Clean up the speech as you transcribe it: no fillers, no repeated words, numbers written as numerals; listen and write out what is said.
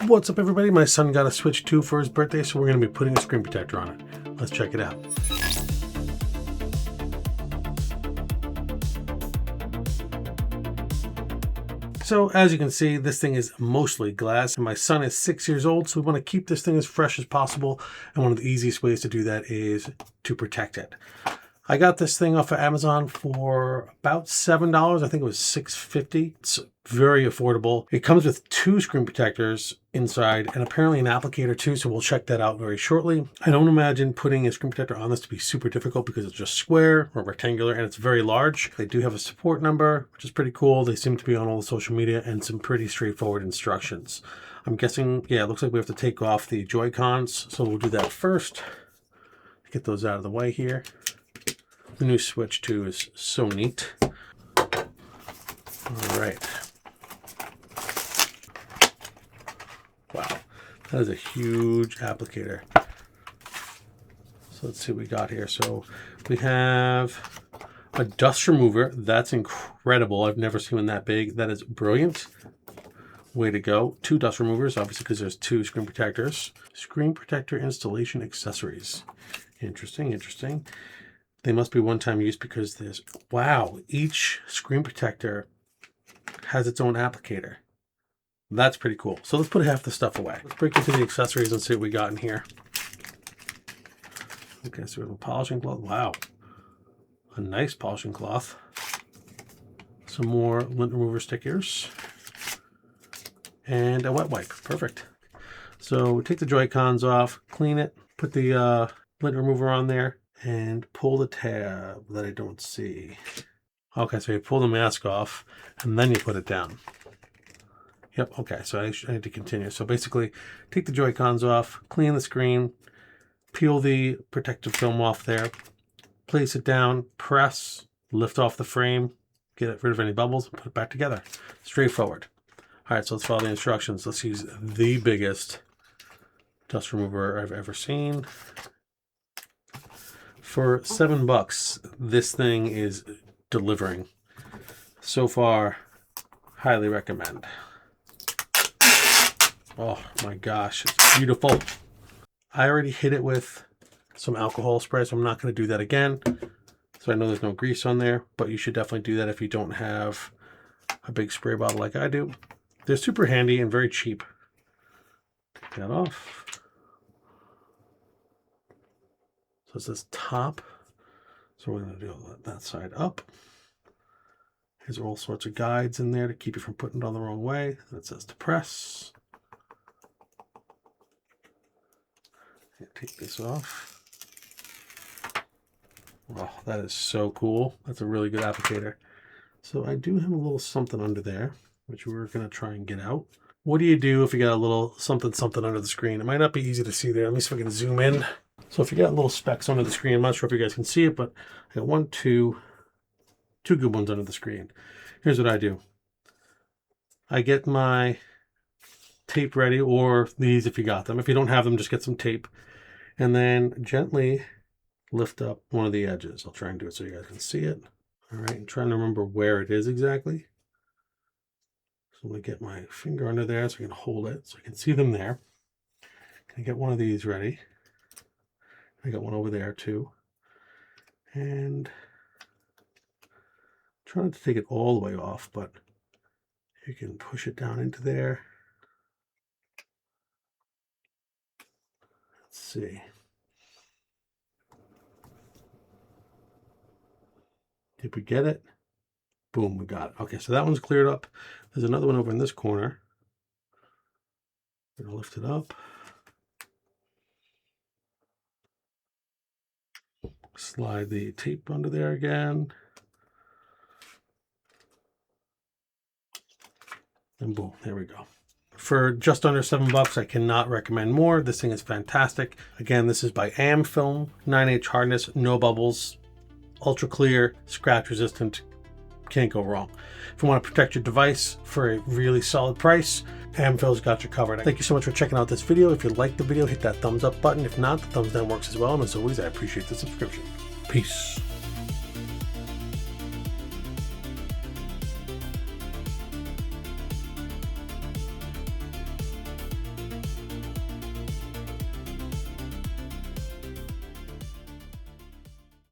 What's up everybody? My son got a Switch 2 for his birthday, so we're going to be putting a screen protector on it. Let's check it out. So as you can see, this thing is mostly glass, and my son is 6 years old, so we want to keep this thing as fresh as possible, and one of the easiest ways to do that is to protect it. I got this thing off of Amazon for about $7. I think it was $6.50. It's very affordable. It comes with 2 screen protectors inside and apparently an applicator too, so we'll check that out very shortly. I don't imagine putting a screen protector on this to be super difficult because it's just square or rectangular and it's very large. They do have a support number, which is pretty cool. They seem to be on all the social media and some pretty straightforward instructions. I'm guessing, yeah, it looks like we have to take off the Joy-Cons, so we'll do that first. Get those out of the way here. The new Switch 2 is so neat. All right. Wow, that is a huge applicator. So let's see what we got here. So we have a dust remover. That's incredible. I've never seen one that big. That is brilliant. Way to go. 2 dust removers, obviously because there's 2 screen protectors. Screen protector installation accessories. Interesting, interesting. They must be one-time use because there's, wow, each screen protector has its own applicator. That's pretty cool. So let's put half the stuff away. Let's break into the accessories and see what we got in here. Okay, so we have a polishing cloth. Wow, a nice polishing cloth. Some more lint remover stickers. And a wet wipe. Perfect. So take the Joy-Cons off, clean it, put the lint remover on there, and pull the tab that I don't see. Okay, so you pull the mask off and then you put it down. Yep, okay, so I need to continue. So basically, take the Joy-Cons off, clean the screen, peel the protective film off there, place it down, press, lift off the frame, get rid of any bubbles, and put it back together. Straightforward. All right, so let's follow the instructions. Let's use the biggest dust remover I've ever seen. For $7, this thing is delivering. So far, highly recommend. Oh my gosh, it's beautiful. I already hit it with some alcohol spray, so I'm not going to do that again. So I know there's no grease on there, but you should definitely do that if you don't have a big spray bottle like I do. They're super handy and very cheap. Take that off. So it says top. So we're going to do that side up. There's all sorts of guides in there to keep you from putting it on the wrong way. That says to press. Take this off. Wow, that is so cool. That's a really good applicator. So I do have a little something under there, which we're going to try and get out. What do you do if you got a little something under the screen? It might not be easy to see there. Let me see if I can zoom in. So if you got little specks under the screen, I'm not sure if you guys can see it, but I got two good ones under the screen. Here's what I do. I get my tape ready, or these if you got them. If you don't have them, just get some tape. And then gently lift up one of the edges. I'll try and do it so you guys can see it. All right, I'm trying to remember where it is exactly. So I'm going to get my finger under there so I can hold it so I can see them there. I get one of these ready. I got one over there too. And try not to take it all the way off, but you can push it down into there. Let's see. Did we get it? Boom, we got it. Okay, so that one's cleared up. There's another one over in this corner. I'm going to lift it up. Slide the tape under there again. And boom, there we go. For just under $7, I cannot recommend more. This thing is fantastic. Again, this is by AmFilm, 9H hardness, no bubbles, ultra clear, scratch resistant. Can't go wrong. If you want to protect your device for a really solid price, AmFilm's got you covered. Thank you so much for checking out this video. If you liked the video, hit that thumbs up button. If not, the thumbs down works as well. And as always, I appreciate the subscription. Peace.